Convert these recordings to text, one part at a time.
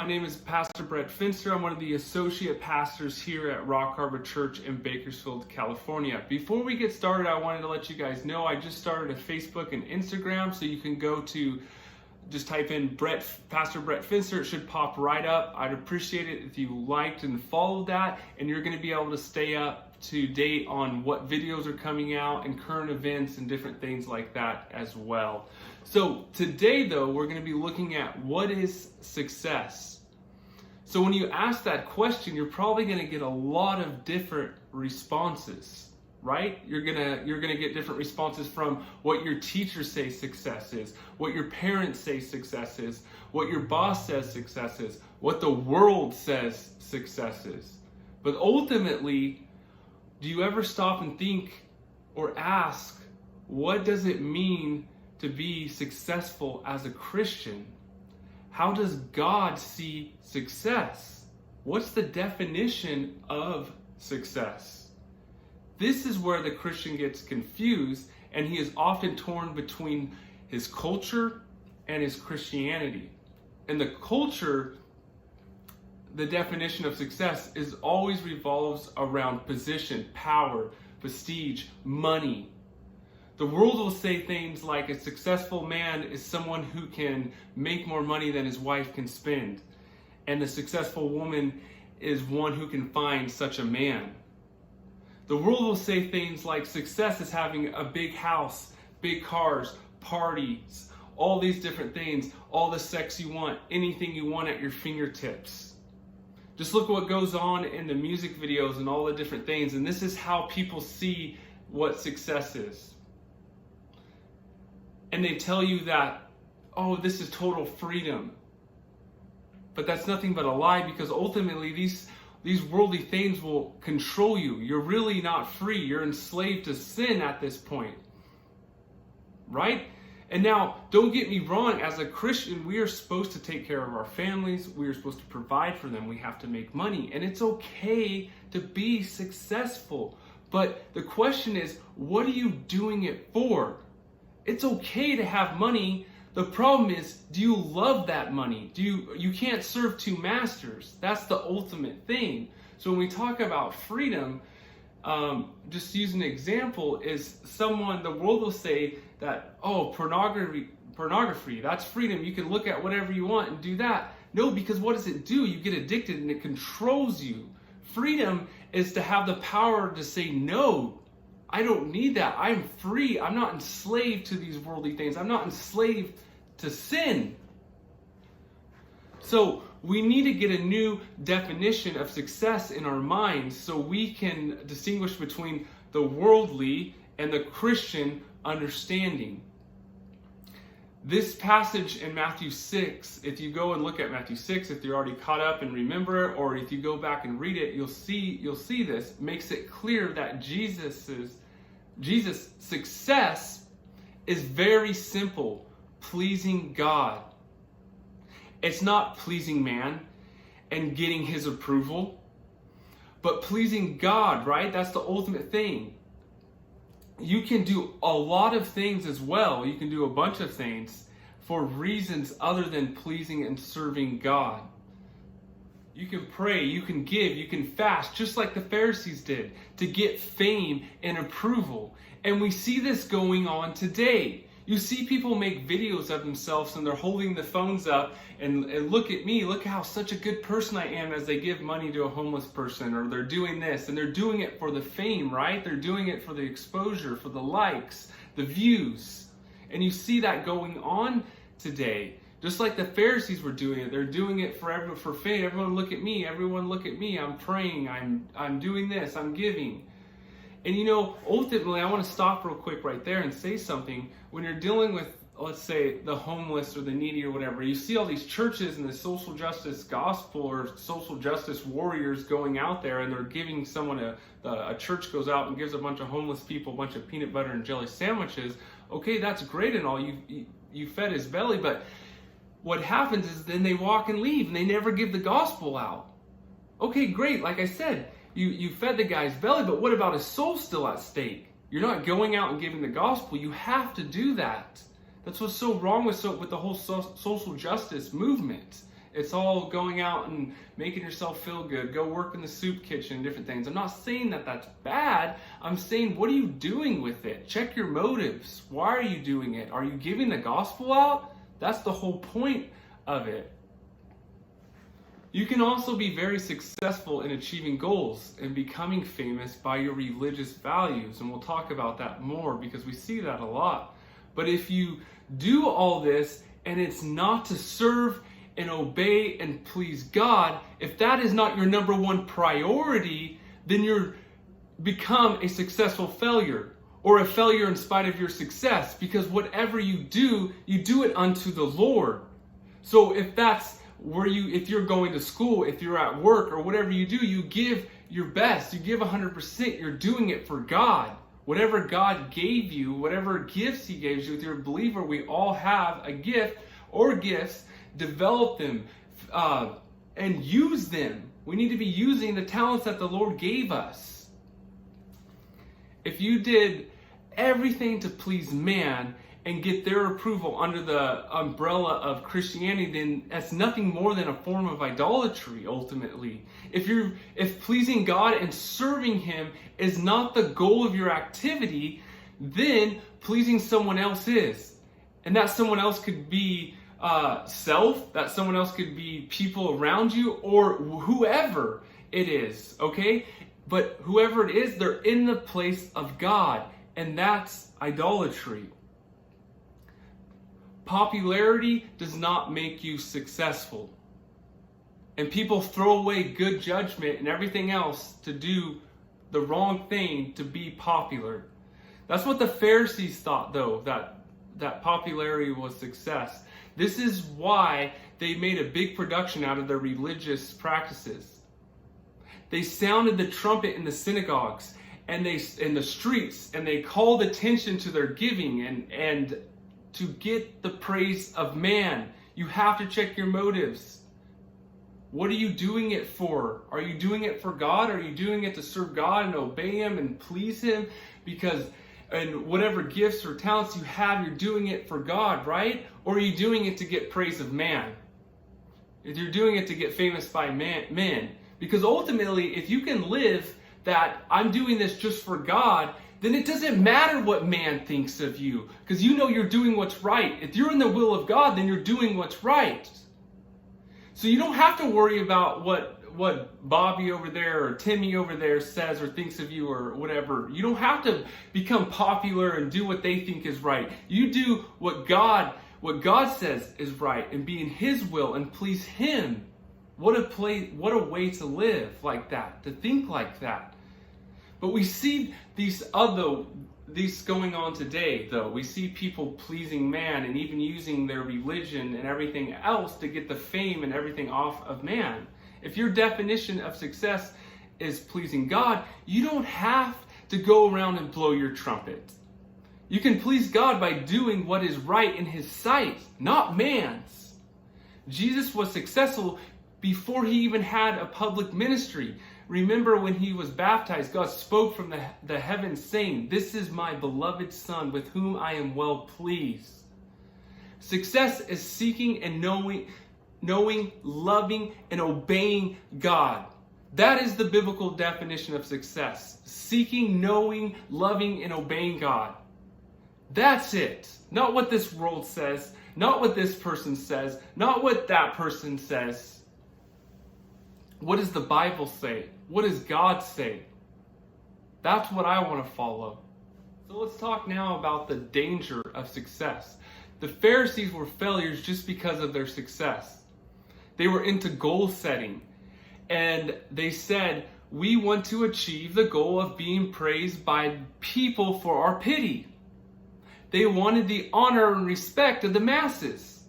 My name is Pastor Brett Finster. I'm one of the associate pastors here at Rock Harbor Church in Bakersfield, California. Before we get started, I wanted to let you guys know I just started a Facebook and Instagram, so you can go to just type in Pastor Brett Finster. It should pop right up. I'd appreciate it if you liked and followed that, and you're going to be able to stay up to date on what videos are coming out and current events and different things like that as well. So today, though, we're going to be looking at what is success. So when you ask that question, you're probably going to get a lot of different responses, right? You're gonna get different responses from what your teachers say success is, what your parents say success is, what your boss says success is, what the world says success is. But ultimately, do you ever stop and think or ask, what does it mean to be successful as a Christian? How does God see success? What's the definition of success? This is where the Christian gets confused, and he is often torn between his culture and his Christianity. In the culture, the definition of success always revolves around position, power, prestige, money. The world will say things like a successful man is someone who can make more money than his wife can spend, and a successful woman is one who can find such a man. The world will say things like success is having a big house, big cars, parties, all these different things, all the sex you want, anything you want at your fingertips. Just look what goes on in the music videos and all the different things, and this is how people see what success is. And they tell you that, oh, this is total freedom. But that's nothing but a lie, because ultimately these worldly things will control you. You're really not free. You're enslaved to sin at this point. Right? And now, don't get me wrong, as a Christian, we are supposed to take care of our families. We are supposed to provide for them. We have to make money. And it's okay to be successful. But the question is, what are you doing it for? It's okay to have money. The problem is, do you love that money? You can't serve two masters. That's the ultimate thing. So when we talk about freedom, just use an example, is the world will say that, oh, pornography, that's freedom. You can look at whatever you want and do that. No, because what does it do? You get addicted and it controls you. Freedom is to have the power to say no. I don't need that. I'm free. I'm not enslaved to these worldly things. I'm not enslaved to sin. So we need to get a new definition of success in our minds so we can distinguish between the worldly and the Christian understanding. This passage in Matthew 6, if you go and look at Matthew 6, if you're already caught up and remember it, or if you go back and read it, you'll see this makes it clear that Jesus' success is very simple: pleasing God. It's not pleasing man and getting his approval, but pleasing God, right? That's the ultimate thing. You can do a lot of things as well. You can do a bunch of things for reasons other than pleasing and serving God. You can pray, you can give, you can fast, just like the Pharisees did, to get fame and approval. And we see this going on today. You see people make videos of themselves and they're holding the phones up and look at me, look how such a good person I am, as they give money to a homeless person, or they're doing this, and they're doing it for the fame, right? They're doing it for the exposure, for the likes, the views. And you see that going on today. Just like the Pharisees were doing it. They're doing it for fame. Everyone look at me. Everyone look at me. I'm praying. I'm doing this. I'm giving. And ultimately, I want to stop real quick right there and say something. When you're dealing with, let's say, the homeless or the needy or whatever, you see all these churches and the social justice gospel or social justice warriors going out there, and they're giving someone a church goes out and gives a bunch of homeless people a bunch of peanut butter and jelly sandwiches. Okay, that's great and all. You fed his belly, but what happens is then they walk and leave and they never give the gospel out. Okay, great. Like I said, you fed the guy's belly, but what about his soul still at stake? You're not going out and giving the gospel. You have to do that. That's what's so wrong with the whole social justice movement. It's all going out and making yourself feel good. Go work in the soup kitchen, different things. I'm not saying that that's bad. I'm saying, what are you doing with it? Check your motives. Why are you doing it? Are you giving the gospel out? That's the whole point of it. You can also be very successful in achieving goals and becoming famous by your religious values. And we'll talk about that more because we see that a lot. But if you do all this and it's not to serve and obey and please God, if that is not your number one priority, then you're become a successful failure, or a failure in spite of your success, because whatever you do it unto the Lord. So if that's where if you're going to school, if you're at work, or whatever you do, you give your best, you give 100%, you're doing it for God. Whatever God gave you, whatever gifts He gave you, if you're a believer, we all have a gift or gifts. Develop them and use them. We need to be using the talents that the Lord gave us. If you did everything to please man and get their approval under the umbrella of Christianity, then that's nothing more than a form of idolatry, ultimately. If pleasing God and serving Him is not the goal of your activity, then pleasing someone else is. And that someone else could be self, that someone else could be people around you, or whoever it is, okay? But whoever it is, they're in the place of God, and that's idolatry. Popularity does not make you successful. And people throw away good judgment and everything else to do the wrong thing to be popular. That's what the Pharisees thought, though, that popularity was success. This is why they made a big production out of their religious practices. They sounded the trumpet in the synagogues and in the streets, and they called attention to their giving and to get the praise of man. You have to check your motives. What are you doing it for? Are you doing it for God? Are you doing it to serve God and obey Him and please Him? And whatever gifts or talents you have, you're doing it for God, right? Or are you doing it to get praise of man? If you're doing it to get famous by men. Because ultimately, if you can live that I'm doing this just for God, then it doesn't matter what man thinks of you, because you know you're doing what's right. If you're in the will of God, then you're doing what's right. So you don't have to worry about what Bobby over there or Timmy over there says or thinks of you or whatever. You don't have to become popular and do what they think is right. You do what God says is right, and be in His will and please Him. What a way to live like that, to think like that. But we see these going on today, though. We see people pleasing man and even using their religion and everything else to get the fame and everything off of man. If your definition of success is pleasing God, you don't have to go around and blow your trumpet. You can please God by doing what is right in His sight, not man's. Jesus was successful before He even had a public ministry. Remember when He was baptized, God spoke from the heavens saying, "This is my beloved Son with whom I am well pleased." Success is seeking and knowing, loving, and obeying God. That is the biblical definition of success. Seeking, knowing, loving, and obeying God. That's it. Not what this world says, not what this person says, not what that person says. What does the Bible say? What does God say? That's what I want to follow. So let's talk now about the danger of success. The Pharisees were failures just because of their success. They were into goal setting. And they said, we want to achieve the goal of being praised by people for our pity. They wanted the honor and respect of the masses.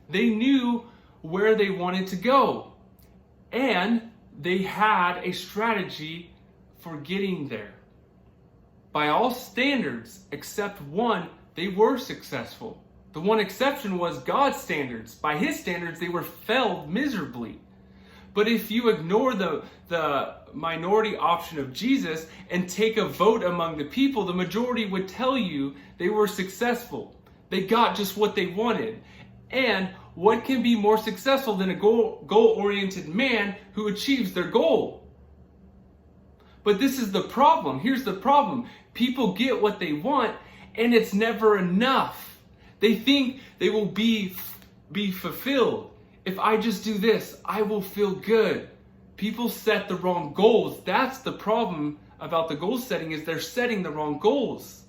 They knew where they wanted to go. And they had a strategy for getting there. By all standards, except one, they were successful. The one exception was God's standards. By His standards, they were failed miserably. But if you ignore the minority option of Jesus and take a vote among the people, the majority would tell you they were successful. They got just what they wanted. And what can be more successful than a goal-oriented man who achieves their goal? But this is the problem. Here's the problem. People get what they want, and it's never enough. They think they will be fulfilled. If I just do this, I will feel good. People set the wrong goals. That's the problem about the goal setting, is they're setting the wrong goals.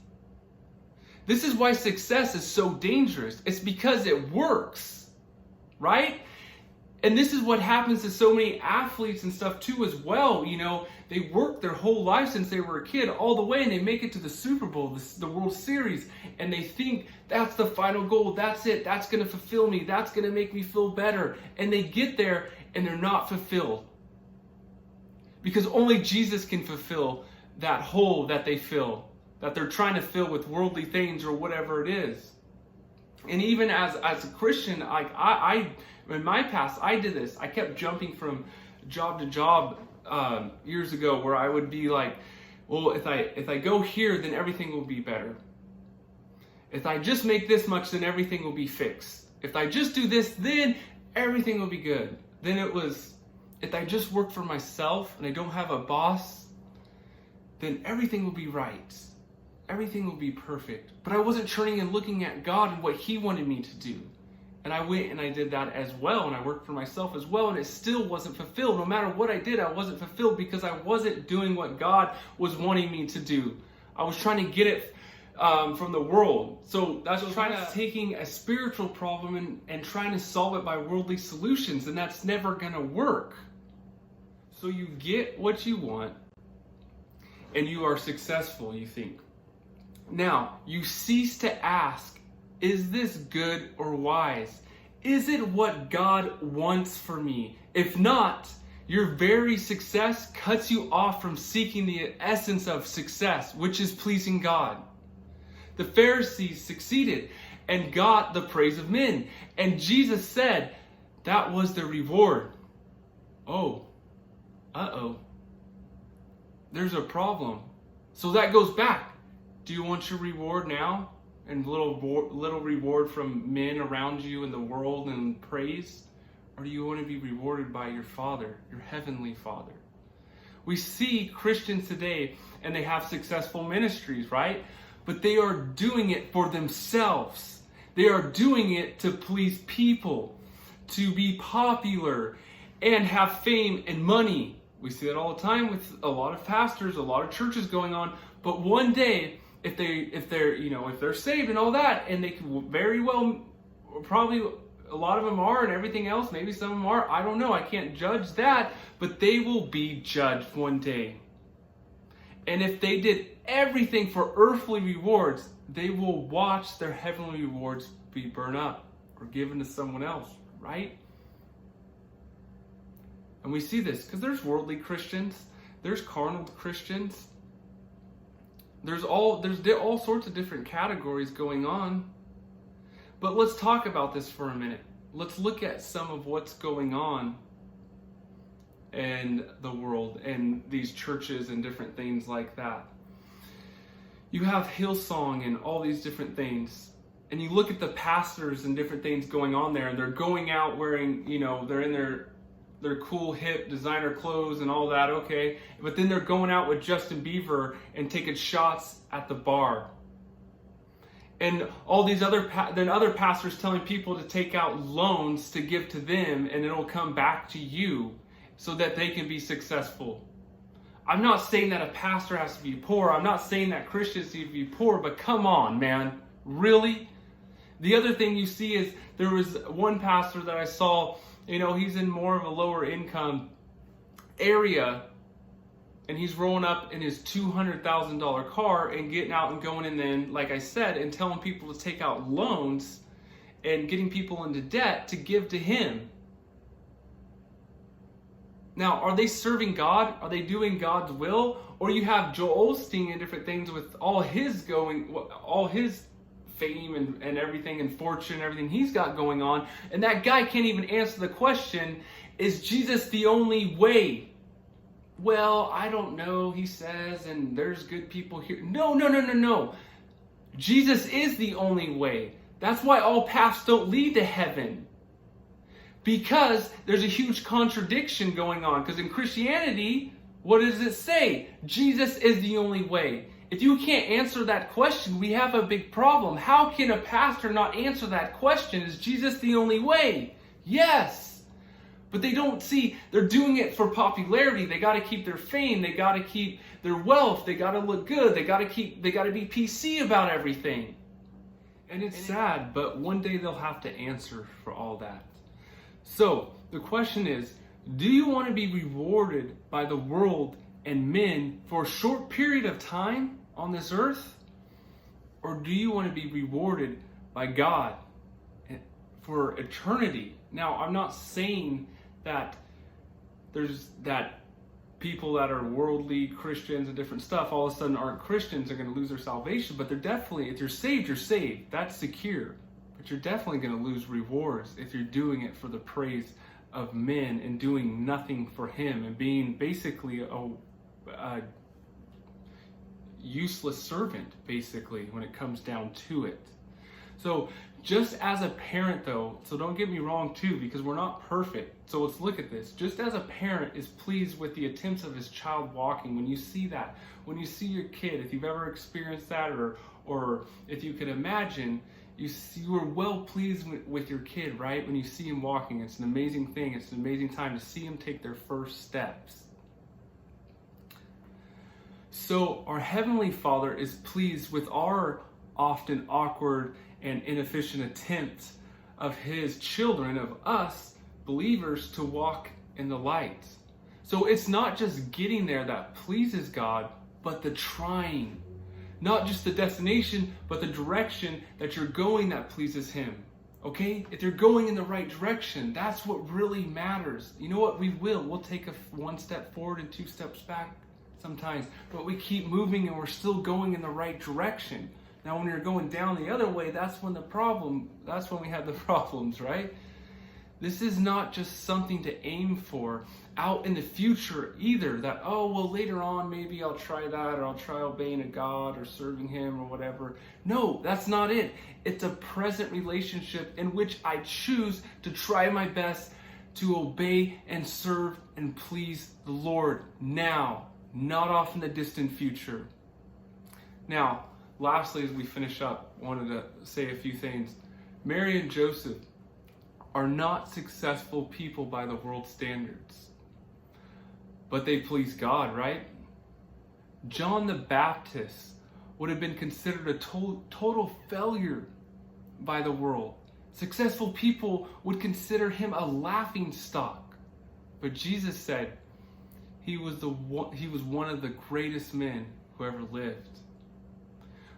This is why success is so dangerous. It's because it works, right? And this is what happens to so many athletes and stuff too as well. You know, they work their whole life since they were a kid all the way, and they make it to the Super Bowl, the World Series, and they think that's the final goal. That's it. That's going to fulfill me. That's going to make me feel better. And they get there and they're not fulfilled. Because only Jesus can fulfill that hole that they fill, that they're trying to fill with worldly things or whatever it is. And even as a Christian, I in my past, I did this. I kept jumping from job to job years ago, where I would be like, well, if I go here, then everything will be better. If I just make this much, then everything will be fixed. If I just do this, then everything will be good. Then it was, if I just work for myself and I don't have a boss, then everything will be right. Everything will be perfect. But I wasn't turning and looking at God and what He wanted me to do. And I went and I did that as well, and I worked for myself as well, and it still wasn't fulfilled. No matter what I did, I wasn't fulfilled because I wasn't doing what God was wanting me to do. I was trying to get it from the world. So that's taking a spiritual problem and trying to solve it by worldly solutions, and that's never going to work. So you get what you want, and you are successful, you think. Now, you cease to ask, is this good or wise? Is it what God wants for me? If not, your very success cuts you off from seeking the essence of success, which is pleasing God. The Pharisees succeeded and got the praise of men. And Jesus said that was the reward. There's a problem. So that goes back. Do you want your reward now? And little reward from men around you in the world and praise? Or do you want to be rewarded by your Father, your Heavenly Father? We see Christians today, and they have successful ministries, right? But they are doing it for themselves. They are doing it to please people, to be popular, and have fame and money. We see that all the time with a lot of pastors, a lot of churches going on. But one day, if they're saved and all that, and they can very well, probably a lot of them are, and everything else, maybe some of them are, I don't know, I can't judge that, but they will be judged one day. And if they did everything for earthly rewards, they will watch their heavenly rewards be burned up or given to someone else, right? And we see this because there's worldly Christians, there's carnal Christians. There's all sorts of different categories going on. But let's talk about this for a minute. Let's look at some of what's going on in the world and these churches and different things like that. You have Hillsong and all these different things. And you look at the pastors and different things going on there, and they're going out wearing, they're in their cool, hip, designer clothes and all that, okay? But then they're going out with Justin Bieber and taking shots at the bar. And all these other pastors telling people to take out loans to give to them, and it'll come back to you so that they can be successful. I'm not saying that a pastor has to be poor. I'm not saying that Christians need to be poor, but come on, man. Really? The other thing you see is there was one pastor that I saw, he's in more of a lower income area, and he's rolling up in his $200,000 car and getting out and going in then, like I said, and telling people to take out loans and getting people into debt to give to him. Now, are they serving God? Are they doing God's will? Or you have Joel Osteen and different things with all his fame and everything and fortune, everything he's got going on, and that guy can't even answer the question, is Jesus the only way? Well, I don't know, he says, and there's good people here. No. Jesus is the only way. That's why all paths don't lead to heaven. Because there's a huge contradiction going on. Because in Christianity, what does it say? Jesus is the only way. If you can't answer that question, we have a big problem. How can a pastor not answer that question? Is Jesus the only way? Yes. But they don't see, they're doing it for popularity. They got to keep their fame. They got to keep their wealth. They got to look good. They got to be PC about everything. And it's sad, but one day they'll have to answer for all that. So the question is, do you want to be rewarded by the world and men for a short period of time on this earth? Or do you want to be rewarded by God for eternity? Now, I'm not saying that there's that people that are worldly Christians and different stuff all of a sudden aren't Christians, are going to lose their salvation, but they're definitely, if you're saved, you're saved. That's secure. But you're definitely going to lose rewards if you're doing it for the praise of men and doing nothing for Him and being basically a useless servant, basically, when it comes down to it. So just as a parent, though, so don't get me wrong too, because we're not perfect. So let's look at this. Just as a parent is pleased with the attempts of his child walking, when you see that, when you see your kid, if you've ever experienced that, or if you could imagine, you are well pleased with your kid, right? When you see him walking, it's an amazing thing. It's an amazing time to see him take their first steps. So our Heavenly Father is pleased with our often awkward and inefficient attempts of His children, of us believers, to walk in the light. So it's not just getting there that pleases God, but the trying. Not just the destination, but the direction that you're going that pleases Him. Okay? If you're going in the right direction, that's what really matters. You know what? We'll take one step forward and 2 steps back sometimes, but we keep moving and we're still going in the right direction. Now, when you're going down the other way, that's when we have the problems, right? This is not just something to aim for out in the future either, that, oh, well, later on, maybe I'll try that, or I'll try obeying a God or serving Him or whatever. No, that's not it. It's a present relationship in which I choose to try my best to obey and serve and please the Lord now, not off in the distant future. Now, lastly, as we finish up, I wanted to say a few things. Mary and Joseph are not successful people by the world's standards, but they please God, right? John the Baptist would have been considered a total failure by the world. Successful people would consider him a laughing stock. But Jesus said he was one of the greatest men who ever lived.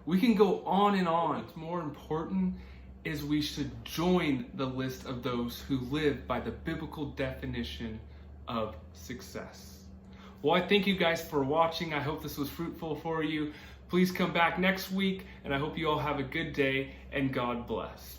We can go on and on. What's more important is we should join the list of those who live by the biblical definition of success. Well, I thank you guys for watching. I hope this was fruitful for you. Please come back next week, and I hope you all have a good day, and God bless.